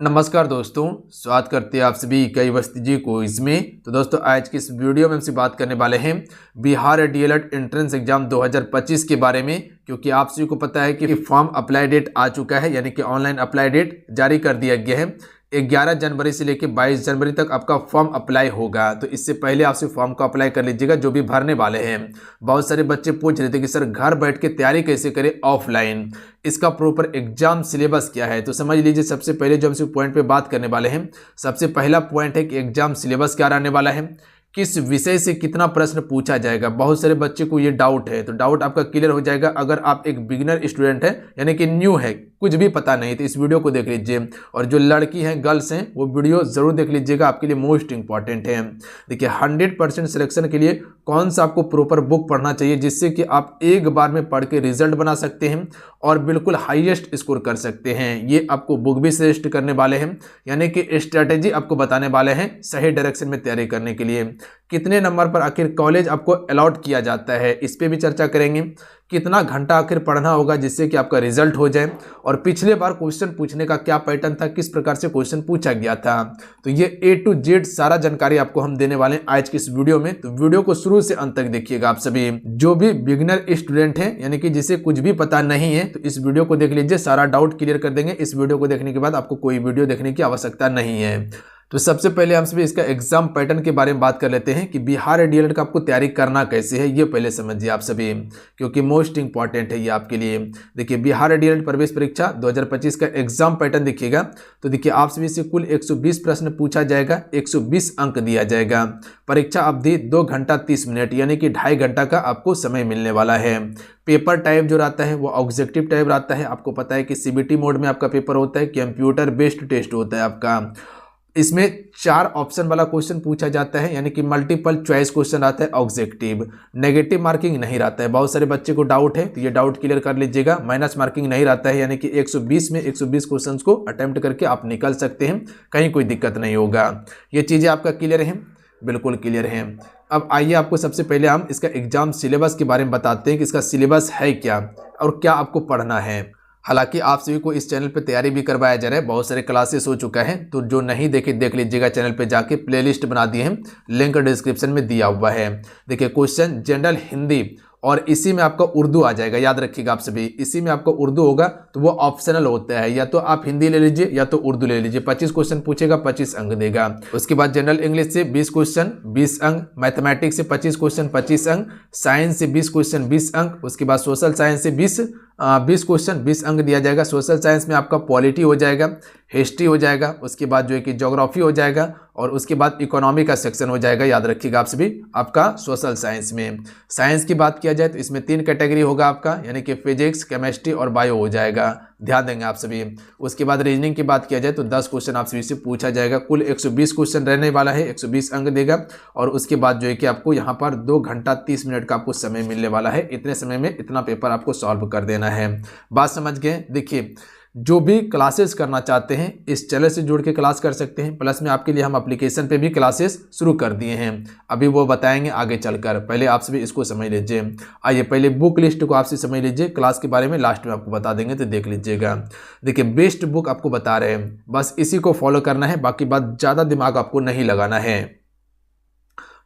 नमस्कार दोस्तों, स्वागत करते हैं आप सभी कई वस्ती जी क्विज में। तो दोस्तों आज की इस वीडियो में हमसे बात करने वाले हैं बिहार डीएलएड एंट्रेंस एग्जाम 2025 के बारे में, क्योंकि आप सभी को पता है कि फॉर्म अप्लाई डेट आ चुका है, यानी कि ऑनलाइन अप्लाई डेट जारी कर दिया गया है। 11 जनवरी से लेकर 22 जनवरी तक आपका फॉर्म अप्लाई होगा, तो इससे पहले आपसे फॉर्म को अप्लाई कर लीजिएगा जो भी भरने वाले हैं। बहुत सारे बच्चे पूछ रहे थे कि सर घर बैठ के तैयारी कैसे करें ऑफलाइन, इसका प्रॉपर एग्जाम सिलेबस क्या है। तो समझ लीजिए, सबसे पहले जो हम इस पॉइंट पे बात करने वाले हैं, सबसे पहला पॉइंट है कि एग्जाम सिलेबस क्या रहने वाला है, किस विषय से कितना प्रश्न पूछा जाएगा। बहुत सारे बच्चे को ये डाउट है, तो डाउट आपका क्लियर हो जाएगा अगर आप एक बिगिनर स्टूडेंट है, यानी कि न्यू है, कुछ भी पता नहीं, तो इस वीडियो को देख लीजिए। और जो लड़की हैं, गर्ल्स हैं, वो वीडियो जरूर देख लीजिएगा, आपके लिए मोस्ट इंपॉर्टेंट है। देखिए 100% सिलेक्शन के लिए कौन सा आपको प्रॉपर बुक पढ़ना चाहिए, जिससे कि आप एक बार में पढ़ के रिजल्ट बना सकते हैं और बिल्कुल हाईएस्ट स्कोर कर सकते हैं। ये आपको बुक भी सजेस्ट करने वाले हैं, यानी कि स्ट्रेटेजी आपको बताने वाले हैं सही डायरेक्शन में तैयारी करने के लिए। कितने नंबर पर आखिर कॉलेज आपको अलॉट किया जाता है, इस पे भी चर्चा करेंगे। कितना घंटा आखिर पढ़ना होगा जिससे कि आपका रिजल्ट हो जाए, और पिछले बार क्वेश्चन पूछने का क्या पैटर्न था, किस प्रकार से क्वेश्चन पूछा गया था। तो ये A to Z सारा जानकारी आपको हम देने वाले हैं आज की इस वीडियो में। तो वीडियो को शुरू से अंत तक देखिएगा। आप सभी जो भी बिगिनर स्टूडेंट हैं, यानी कि जिसे कुछ भी पता नहीं है, तो इस वीडियो को देख लीजिए, सारा डाउट क्लियर कर देंगे। इस वीडियो को देखने के बाद आपको कोई वीडियो देखने की आवश्यकता नहीं है। तो सबसे पहले हम सभी इसका एग्जाम पैटर्न के बारे में बात कर लेते हैं कि बिहार डीएलएड का आपको तैयारी करना कैसे है, ये पहले समझिए आप सभी, क्योंकि मोस्ट इंपॉर्टेंट है ये आपके लिए। देखिए बिहार डीएलएड प्रवेश परीक्षा 2025 का एग्जाम पैटर्न देखिएगा। तो देखिए आप सभी से कुल 120 प्रश्न पूछा जाएगा, 120 अंक दिया जाएगा। परीक्षा अवधि 2 घंटा 30 मिनट, यानी कि 2.5 घंटा का आपको समय मिलने वाला है। पेपर टाइप जो रहता है वो ऑब्जेक्टिव टाइप रहता है। आपको पता है कि सीबीटी मोड में आपका पेपर होता है, कंप्यूटर बेस्ड टेस्ट होता है आपका। इसमें 4 ऑप्शन वाला क्वेश्चन पूछा जाता है, यानी कि मल्टीपल चॉइस क्वेश्चन आता है ऑब्जेक्टिव। नेगेटिव मार्किंग नहीं रहता है। बहुत सारे बच्चे को डाउट है, तो ये डाउट क्लियर कर लीजिएगा। माइनस मार्किंग नहीं रहता है, यानी कि 120 में 120 क्वेश्चंस को अटेम्प्ट करके आप निकल सकते हैं, कहीं कोई दिक्कत नहीं होगा। ये चीज़ें आपका क्लियर है, बिल्कुल क्लियर है। अब आइए आपको सबसे पहले हम इसका एग्जाम सिलेबस के बारे में बताते हैं कि इसका सिलेबस है क्या और क्या आपको पढ़ना है। हालांकि आप सभी को इस चैनल पे तैयारी भी करवाया जा रहा है, बहुत सारे क्लासेस हो चुका है, तो जो नहीं देखे देख लीजिएगा, चैनल पे जाके प्लेलिस्ट बना दिए हैं, लिंक डिस्क्रिप्शन में दिया हुआ है। देखिए क्वेश्चन जनरल हिंदी, और इसी में आपका उर्दू आ जाएगा, याद रखिएगा आप सभी, इसी में आपका उर्दू होगा, तो वो ऑप्शनल होता है, या तो आप हिंदी ले लीजिए या तो उर्दू ले लीजिए। 25 क्वेश्चन पूछेगा, 25 अंक देगा। उसके बाद जनरल इंग्लिश से 20 क्वेश्चन 20 अंक, मैथमेटिक्स से 25 क्वेश्चन 25 अंक, साइंस से 20 क्वेश्चन 20 अंक, उसके बाद सोशल साइंस से 20 क्वेश्चन 20 अंक दिया जाएगा। सोशल साइंस में आपका पॉलिटी हो जाएगा, हिस्ट्री हो जाएगा, उसके बाद जो है कि ज्योग्राफी हो जाएगा, और उसके बाद इकोनॉमी का सेक्शन हो जाएगा। याद रखिएगा आप सभी, आपका सोशल साइंस में। साइंस की बात किया जाए तो इसमें 3 कैटेगरी होगा आपका, यानी कि फिजिक्स, केमिस्ट्री और बायो हो जाएगा, ध्यान देंगे आप सभी। उसके बाद रीजनिंग की बात किया जाए तो 10 क्वेश्चन आप सभी से पूछा जाएगा। कुल 120 क्वेश्चन रहने वाला है, 120 अंक देगा। और उसके बाद जो है कि आपको यहाँ पर 2 घंटा 30 मिनट का आपको समय मिलने वाला है। इतने समय में इतना पेपर आपको सॉल्व कर देना है। बात समझ गए। देखिए जो भी क्लासेस करना चाहते हैं इस चैनल से जुड़ के क्लास कर सकते हैं। प्लस में आपके लिए हम एप्लीकेशन पे भी क्लासेस शुरू कर दिए हैं, अभी वो बताएंगे आगे चलकर। पहले आप सभी इसको समझ लीजिए। आइए पहले बुक लिस्ट को आपसे समझ लीजिए, क्लास के बारे में लास्ट में आपको बता देंगे, तो देख लीजिएगा। देखिए बेस्ट बुक आपको बता रहे हैं, बस इसी को फॉलो करना है, बाकी बात ज़्यादा दिमाग आपको नहीं लगाना है।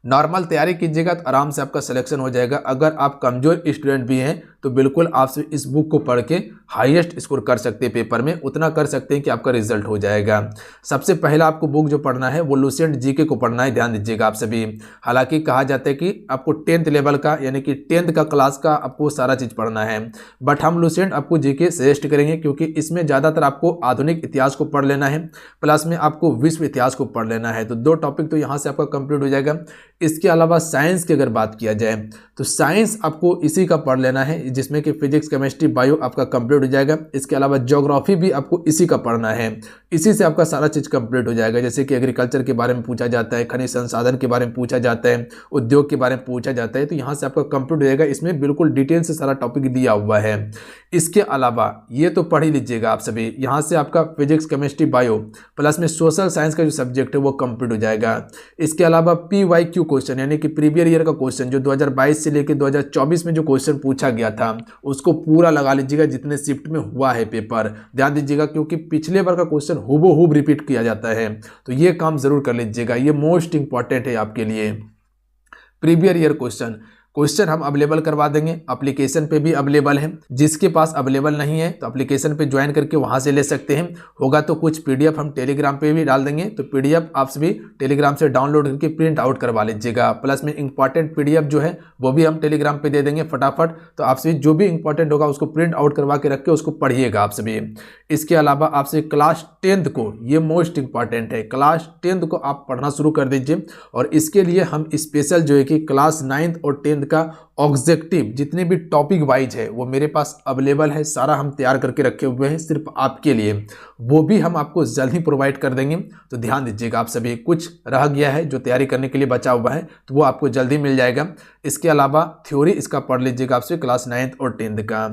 नॉर्मल तैयारी कीजिएगा तो आराम से आपका सिलेक्शन हो जाएगा। अगर आप कमज़ोर स्टूडेंट भी हैं तो बिल्कुल आप इस बुक को पढ़ के हाईएस्ट स्कोर कर सकते हैं पेपर में, उतना कर सकते हैं कि आपका रिजल्ट हो जाएगा। सबसे पहला आपको बुक जो पढ़ना है वो लुसेंट जीके को पढ़ना है, ध्यान दीजिएगा आप सभी। हालांकि कहा जाता है कि आपको 10th लेवल का, यानी कि 10th का क्लास का आपको सारा चीज़ पढ़ना है, बट हम लुसेंट आपको जीके सजेस्ट करेंगे, क्योंकि इसमें ज़्यादातर आपको आधुनिक इतिहास को पढ़ लेना है, प्लस में आपको विश्व इतिहास को पढ़ लेना है। तो 2 टॉपिक तो यहाँ से आपका कंप्लीट हो जाएगा। इसके अलावा साइंस की अगर बात किया जाए तो साइंस आपको इसी का पढ़ लेना है, जिसमें कि फिजिक्स, केमिस्ट्री, बायो आपका कंप्लीट हो जाएगा। इसके अलावा ज्योग्राफी भी आपको इसी का पढ़ना है, इसी से आपका सारा चीज़ कंप्लीट हो जाएगा। जैसे कि एग्रीकल्चर के बारे में पूछा जाता है, खनिज संसाधन के बारे में पूछा जाता है, उद्योग के बारे में पूछा जाता है, तो यहाँ से आपका कंप्लीट हो जाएगा। इसमें बिल्कुल डिटेल से सारा टॉपिक दिया हुआ है। इसके अलावा ये तो पढ़ ही लीजिएगा आप सभी, यहाँ से आपका फिजिक्स, केमिस्ट्री, बायो प्लस में सोशल साइंस का जो सब्जेक्ट है वो कंप्लीट हो जाएगा। इसके अलावा PYQ क्वेश्चन यानी कि प्रीवियस ईयर का क्वेश्चन जो 2022 से लेकर 2024 में जो क्वेश्चन पूछा गया था उसको पूरा लगा लीजिएगा, जितने शिफ्ट में हुआ है पेपर ध्यान दीजिएगा, क्योंकि पिछले बार का क्वेश्चन हूबहू रिपीट किया जाता है, तो ये काम जरूर कर लीजिएगा, ये मोस्ट इंपॉर्टेंट है आपके लिए। प्रीवियस ईयर क्वेश्चन हम अवेलेबल करवा देंगे, एप्लीकेशन पे भी अवेलेबल है, जिसके पास अवेलेबल नहीं है तो एप्लीकेशन पे ज्वाइन करके वहां से ले सकते हैं। होगा तो कुछ पीडीएफ हम टेलीग्राम पे भी डाल देंगे, तो पीडीएफ आप सभी टेलीग्राम से डाउनलोड करके प्रिंट आउट करवा लीजिएगा। प्लस में इंपॉर्टेंट पीडीएफ जो है वो भी हम टेलीग्राम पे दे देंगे फटाफट, तो आप सभी जो भी इंपॉर्टेंट होगा उसको प्रिंट आउट करवा के रख के उसको पढ़िएगा आप सभी। इसके अलावा आपसे क्लास 10th को, ये मोस्ट इंपॉर्टेंट है, क्लास 10th को आप पढ़ना शुरू कर दीजिए, और इसके लिए हम स्पेशल जो है कि क्लास 9th और 10th का ऑब्जेक्टिव जितने भी टॉपिक वाइज है वो मेरे पास अवेलेबल है, सारा हम तैयार करके रखे हुए हैं सिर्फ आपके लिए, वो भी हम आपको जल्द ही प्रोवाइड कर देंगे। तो ध्यान दीजिएगा आप सभी, कुछ रह गया है जो तैयारी करने के लिए बचा हुआ है तो वो आपको जल्दी मिल जाएगा। इसके अलावा थ्योरी इसका पढ़ लीजिएगा आपसे क्लास 9th और 10th का।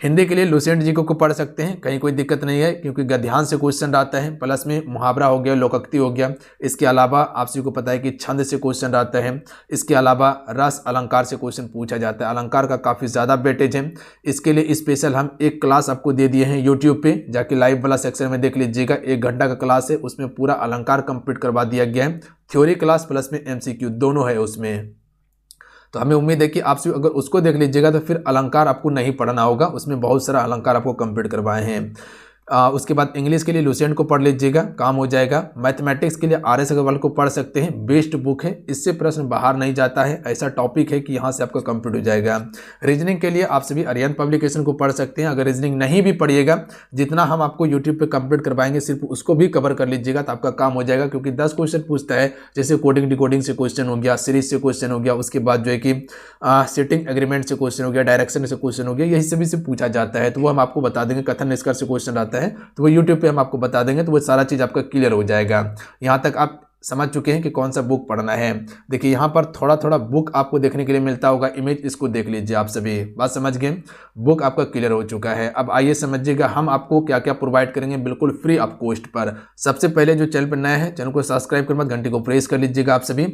हिंदी के लिए लुसेंट जी को पढ़ सकते हैं, कहीं कोई दिक्कत नहीं है, क्योंकि गद्यांश से क्वेश्चन आता है, प्लस में मुहावरा हो गया, लोकोक्ति हो गया। इसके अलावा आप सभी को पता है कि छंद से क्वेश्चन आता है। इसके अलावा रस अलंकार से क्वेश्चन पूछा जाता है, अलंकार का काफ़ी ज़्यादा वेटेज है। इसके लिए स्पेशल हम एक क्लास आपको दे दिए हैं यूट्यूब पे, जाके लाइव वाला सेक्शन में देख लीजिएगा, 1 घंटा का क्लास है, उसमें पूरा अलंकार कंप्लीट करवा दिया गया है, थ्योरी क्लास प्लस में MCQ दोनों है उसमें। तो हमें उम्मीद है कि आप अगर उसको देख लीजिएगा तो फिर अलंकार आपको नहीं पढ़ना होगा, उसमें बहुत सारा अलंकार आपको कंप्लीट करवाए हैं। उसके बाद इंग्लिश के लिए लुसेंट को पढ़ लीजिएगा, काम हो जाएगा। मैथमेटिक्स के लिए RS अग्रवाल को पढ़ सकते हैं, बेस्ट बुक है, इससे प्रश्न बाहर नहीं जाता है, ऐसा टॉपिक है कि यहाँ से आपका कंप्लीट हो जाएगा। रीजनिंग के लिए आप सभी आर्यन पब्लिकेशन को पढ़ सकते हैं। अगर रीजनिंग नहीं भी पढ़िएगा, जितना हम आपको यूट्यूब पे कंप्लीट करवाएंगे सिर्फ उसको भी कवर कर लीजिएगा तो आपका काम हो जाएगा, क्योंकि 10 क्वेश्चन पूछता है, जैसे कोडिंग डिकोडिंग से क्वेश्चन हो गया, सीरीज से क्वेश्चन हो गया, उसके बाद जो है कि सिटिंग एग्रीमेंट से क्वेश्चन हो गया, डायरेक्शन से क्वेश्चन हो गया, यही सभी से पूछा जाता है, तो वो हम आपको बता देंगे। कथन निष्कर्ष से क्वेश्चन आता है तो वो यूट्यूब पे हम आपको बता देंगे, तो वो सारा चीज़ आपका क्लियर हो जाएगा। यहाँ तक आप समझ चुके हैं कि कौन सा बुक पढ़ना है। देखिए यहाँ पर थोड़ा थोड़ा बुक आपको देखने के लिए मिलता होगा, इमेज इसको देख लीजिए आप सभी, बात समझ गए, बुक आपका क्लियर हो चुका है। अब आइए समझिएगा हम आपको क्या क्या प्रोवाइड करेंगे बिल्कुल फ्री ऑफ कॉस्ट पर। सबसे पहले जो चैनल पर नया है, चैनल को सब्सक्राइब कर मत घंटी को प्रेस कर लीजिएगा आप सभी,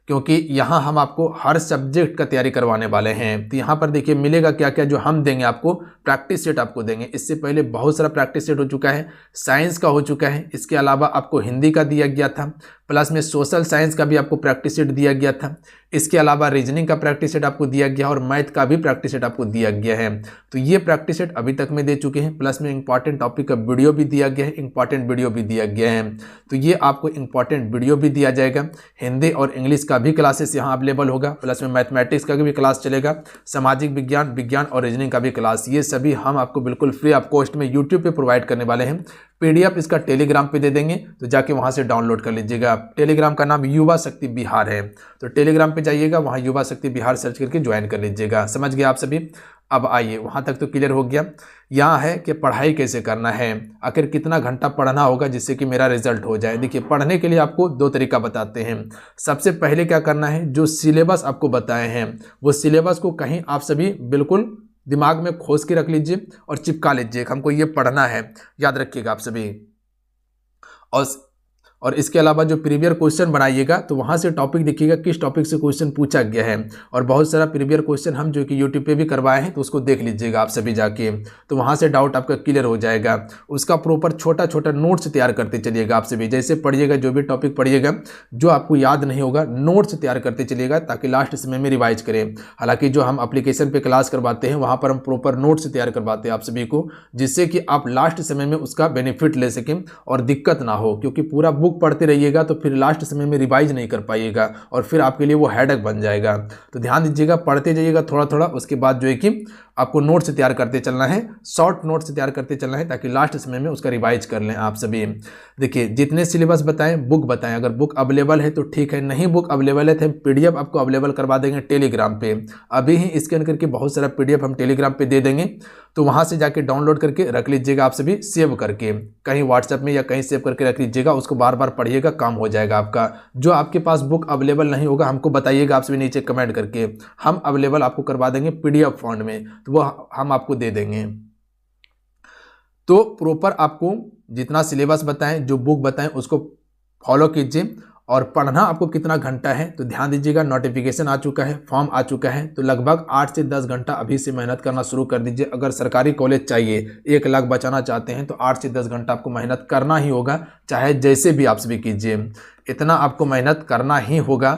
क्योंकि यहाँ हम आपको हर सब्जेक्ट का तैयारी करवाने वाले हैं। तो यहाँ पर देखिए मिलेगा क्या क्या, जो हम देंगे आपको प्रैक्टिस सेट आपको देंगे। इससे पहले बहुत सारा प्रैक्टिस सेट हो चुका है, साइंस का हो चुका है, इसके अलावा आपको हिंदी का दिया गया था, प्लस में सोशल साइंस का भी आपको प्रैक्टिस सेट दिया गया था, इसके अलावा रीजनिंग का प्रैक्टिस सेट आपको दिया गया और मैथ का भी प्रैक्टिस सेट आपको दिया गया है। तो ये प्रैक्टिस सेट अभी तक में दे चुके हैं, प्लस में इंपॉर्टेंट टॉपिक का वीडियो भी दिया गया है, इंपॉर्टेंट वीडियो भी दिया गया है। तो ये आपको इंपॉर्टेंट वीडियो भी दिया जाएगा। हिंदी और इंग्लिश का भी क्लासेस यहाँ अवेलेबल होगा, प्लस में मैथमेटिक्स का भी क्लास चलेगा, सामाजिक विज्ञान, विज्ञान और रीजनिंग का भी क्लास, ये सभी हम आपको बिल्कुल फ्री ऑफ कॉस्ट में यूट्यूब पे प्रोवाइड करने वाले हैं। PDF इसका टेलीग्राम पे दे देंगे, तो जाके वहाँ से डाउनलोड कर लीजिएगा। टेलीग्राम का नाम युवा शक्ति बिहार है, तो टेलीग्राम पे जाइएगा, वहाँ युवा शक्ति बिहार सर्च करके ज्वाइन कर लीजिएगा। समझ गए आप सभी। अब आइए वहाँ तक तो क्लियर हो गया। यहाँ है कि पढ़ाई कैसे करना है, आखिर कितना घंटा पढ़ना होगा जिससे कि मेरा रिजल्ट हो जाए। देखिए पढ़ने के लिए आपको 2 तरीका बताते हैं। सबसे पहले क्या करना है, जो सिलेबस आपको बताए हैं वो सिलेबस को कहीं आप सभी बिल्कुल दिमाग में खोज के रख लीजिए और चिपका लीजिए, हमको ये पढ़ना है, याद रखिएगा आप सभी। और इसके अलावा जो प्रीवियर क्वेश्चन बनाइएगा तो वहाँ से टॉपिक देखिएगा किस टॉपिक से क्वेश्चन पूछा गया है, और बहुत सारा प्रीवियर क्वेश्चन हम जो कि यूट्यूब पे भी करवाए हैं, तो उसको देख लीजिएगा आप सभी जाके, तो वहाँ से डाउट आपका क्लियर हो जाएगा। उसका प्रॉपर छोटा छोटा नोट्स तैयार करते चलिएगा आप सभी, जैसे पढ़िएगा जो भी टॉपिक पढ़िएगा, जो आपको याद नहीं होगा नोट्स तैयार करते चलिएगा ताकि लास्ट समय में रिवाइज करें। हालांकि जो हम एप्लीकेशन पे क्लास करवाते हैं वहाँ पर हम प्रॉपर नोट्स तैयार करवाते हैं आप सभी को, जिससे कि आप लास्ट समय में उसका बेनिफिट ले सकें और दिक्कत ना हो, क्योंकि पूरा बुक पढ़ते रहिएगा तो फिर लास्ट समय में रिवाइज नहीं कर पाइएगा और फिर आपके लिए वो हेडेक बन जाएगा। तो ध्यान दीजिएगा, पढ़ते जाइएगा थोड़ा थोड़ा, उसके बाद जो है कि आपको नोट्स तैयार करते चलना है, शॉर्ट नोट्स तैयार करते चलना है ताकि लास्ट समय में उसका रिवाइज कर लें आप सभी। देखिए जितने सिलेबस बताएं, बुक बताएं, अगर बुक अवेलेबल है तो ठीक है, नहीं बुक अवेलेबल है तो PDF आपको अवेलेबल करवा देंगे टेलीग्राम पे। अभी ही स्कैन करके बहुत सारा PDF हम टेलीग्राम पे दे देंगे, तो वहाँ से जाके डाउनलोड करके रख लीजिएगा आप सभी, सेव करके कहीं व्हाट्सएप में या कहीं सेव करके रख लीजिएगा, उसको बार बार पढ़िएगा, काम हो जाएगा आपका। जो आपके पास बुक अवेलेबल नहीं होगा हमको बताइएगा आप सभी नीचे कमेंट करके, हम अवेलेबल आपको करवा देंगे PDF फॉर्म में, तो वो हम आपको दे देंगे। तो प्रॉपर आपको जितना सिलेबस बताएं, जो बुक बताएं उसको फॉलो कीजिए और पढ़ना आपको कितना घंटा है, तो ध्यान दीजिएगा नोटिफिकेशन आ चुका है, फॉर्म आ चुका है, तो लगभग 8 से 10 घंटा अभी से मेहनत करना शुरू कर दीजिए। अगर सरकारी कॉलेज चाहिए, 1 लाख बचाना चाहते हैं, तो 8 से 10 घंटा आपको मेहनत करना ही होगा, चाहे जैसे भी आप सभी कीजिए, इतना आपको मेहनत करना ही होगा,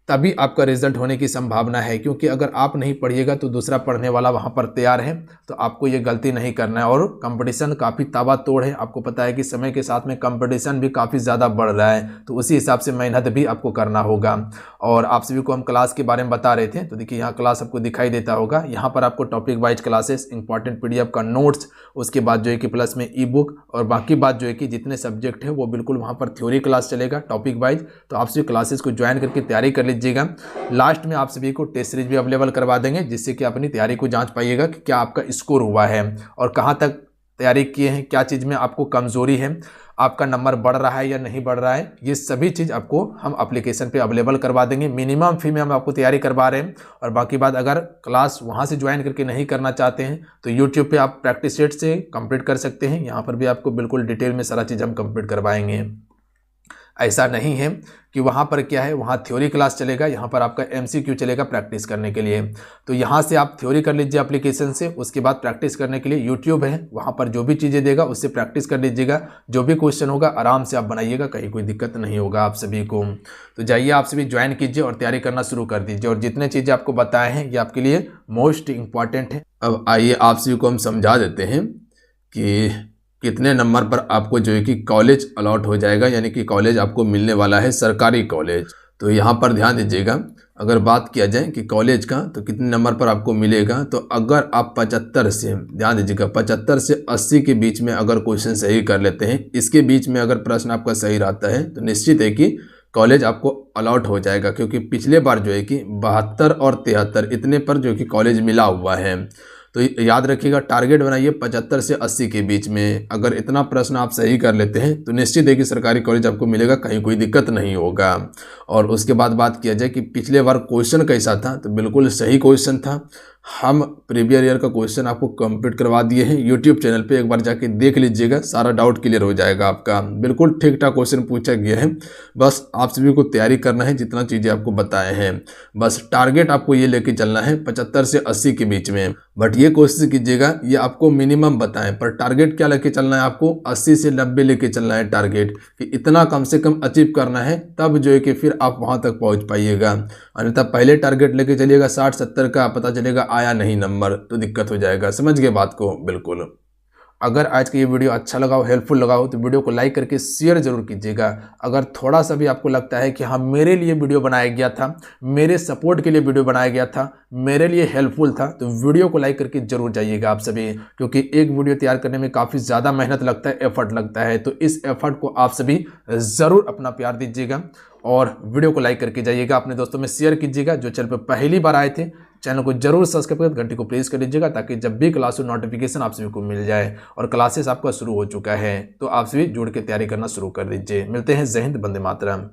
तभी आपका रिजल्ट होने की संभावना है। क्योंकि अगर आप नहीं पढ़िएगा तो दूसरा पढ़ने वाला वहाँ पर तैयार है, तो आपको ये गलती नहीं करना है। और कंपटीशन काफ़ी ताबड़तोड़ है, आपको पता है कि समय के साथ में कंपटीशन भी काफ़ी ज़्यादा बढ़ रहा है, तो उसी हिसाब से मेहनत भी आपको करना होगा। और आप सभी को हम क्लास के बारे में बता रहे थे, तो देखिए यहाँ क्लास आपको दिखाई देता होगा। यहाँ पर आपको topic wise classes, important PDF का नोट्स, उसके बाद जो है कि प्लस में ई-बुक, और बाकी बात जो है कि जितने सब्जेक्ट है वो बिल्कुल वहाँ पर थ्योरी क्लास चलेगा टॉपिक वाइज। तो आप सभी क्लासेस को ज्वाइन करके तैयारी कर लीजिएगा। लास्ट में आप सभी को टेस्ट सीरीज भी अवेलेबल करवा देंगे, जिससे कि अपनी तैयारी को जांच पाइएगा कि क्या आपका स्कोर हुआ है और कहां तक तैयारी किए हैं, क्या चीज़ में आपको कमजोरी है, आपका नंबर बढ़ रहा है या नहीं बढ़ रहा है। ये सभी चीज़ आपको हम एप्लीकेशन पे अवेलेबल करवा देंगे। मिनिमम फी में हम आपको तैयारी करवा रहे हैं। और बाकी बात, अगर क्लास वहाँ से ज्वाइन करके नहीं करना चाहते हैं तो यूट्यूब पे आप प्रैक्टिस सेट से कंप्लीट कर सकते हैं। यहाँ पर भी आपको बिल्कुल डिटेल में सारा चीज़ हम कंप्लीट करवाएंगे। ऐसा नहीं है कि वहाँ पर क्या है, वहाँ थ्योरी क्लास चलेगा, यहाँ पर आपका MCQ चलेगा प्रैक्टिस करने के लिए। तो यहाँ से आप थ्योरी कर लीजिए एप्लीकेशन से, उसके बाद प्रैक्टिस करने के लिए यूट्यूब है, वहाँ पर जो भी चीज़ें देगा उससे प्रैक्टिस कर लीजिएगा। जो भी क्वेश्चन होगा आराम से आप बनाइएगा, कहीं कोई दिक्कत नहीं होगा आप सभी को। तो जाइए आप सभी ज्वाइन कीजिए और तैयारी करना शुरू कर दीजिए। और जितने चीज़ें आपको बताए हैं ये आपके लिए मोस्ट इंपॉर्टेंट है। अब आइए आप सभी को हम समझा देते हैं कि कितने नंबर पर आपको जो है कि कॉलेज अलॉट हो जाएगा, यानी कि कॉलेज आपको मिलने वाला है, सरकारी कॉलेज। तो यहाँ पर ध्यान दीजिएगा, अगर बात किया जाए कि कॉलेज का तो कितने नंबर पर आपको मिलेगा, तो अगर आप 75 से, ध्यान दीजिएगा 75 से 80 के बीच में अगर क्वेश्चन सही कर लेते हैं, इसके बीच में अगर प्रश्न आपका सही रहता है, तो निश्चित है कि कॉलेज आपको अलॉट हो जाएगा। क्योंकि पिछले बार जो है कि 72 और 73 इतने पर जो कि कॉलेज मिला हुआ है। तो याद रखिएगा, टारगेट बनाइए 75 से 80 के बीच में। अगर इतना प्रश्न आप सही कर लेते हैं तो निश्चित है कि सरकारी कॉलेज आपको मिलेगा, कहीं कोई दिक्कत नहीं होगा। और उसके बाद बात किया जाए कि पिछले बार क्वेश्चन कैसा था, तो बिल्कुल सही क्वेश्चन था। हम प्रीवियस ईयर का क्वेश्चन आपको कंप्लीट करवा दिए हैं यूट्यूब चैनल पे, एक बार जाके देख लीजिएगा, सारा डाउट क्लियर हो जाएगा आपका। बिल्कुल ठीक ठाक क्वेश्चन पूछा गया है, बस आप सभी को तैयारी करना है जितना चीज़ें आपको बताए हैं। बस टारगेट आपको ये लेके चलना है 75 से 80 के बीच में। बट ये कोशिश कीजिएगा, ये आपको मिनिमम बताएं, पर टारगेट क्या लेके चलना है, आपको 80 से 90 लेके चलना है टारगेट, कि इतना कम से कम अचीव करना है, तब जो है कि फिर आप वहाँ तक पहुँच पाइएगा। अन्यथा पहले टारगेट लेके चलिएगा 60-70 का, पता चलेगा आया नहीं नंबर, तो दिक्कत हो जाएगा। समझ गए बात को? बिल्कुल। अगर आज का ये वीडियो अच्छा लगा हो, हेल्पफुल लगा हो, तो वीडियो को लाइक करके शेयर जरूर कीजिएगा। अगर थोड़ा सा भी आपको लगता है कि हाँ मेरे लिए वीडियो बनाया गया था, मेरे सपोर्ट के लिए वीडियो बनाया गया था, मेरे लिए हेल्पफुल था, तो वीडियो को लाइक करके जरूर जाइएगा आप सभी। क्योंकि एक वीडियो तैयार करने में काफ़ी ज़्यादा मेहनत लगता है, एफर्ट लगता है, तो इस एफर्ट को आप सभी ज़रूर अपना प्यार दीजिएगा और वीडियो को लाइक करके जाइएगा, अपने दोस्तों में शेयर कीजिएगा। जो चैनल पर पहली बार आए थे, चैनल को जरूर सब्सक्राइब कर घंटी को प्रेस कर लीजिएगा, ताकि जब भी क्लास हो नोटिफिकेशन आप सभी को मिल जाए। और क्लासेस आपका शुरू हो चुका है, तो आप सभी जुड़ के तैयारी करना शुरू कर दीजिए। मिलते हैं, जय हिंद, वंदे मातरम।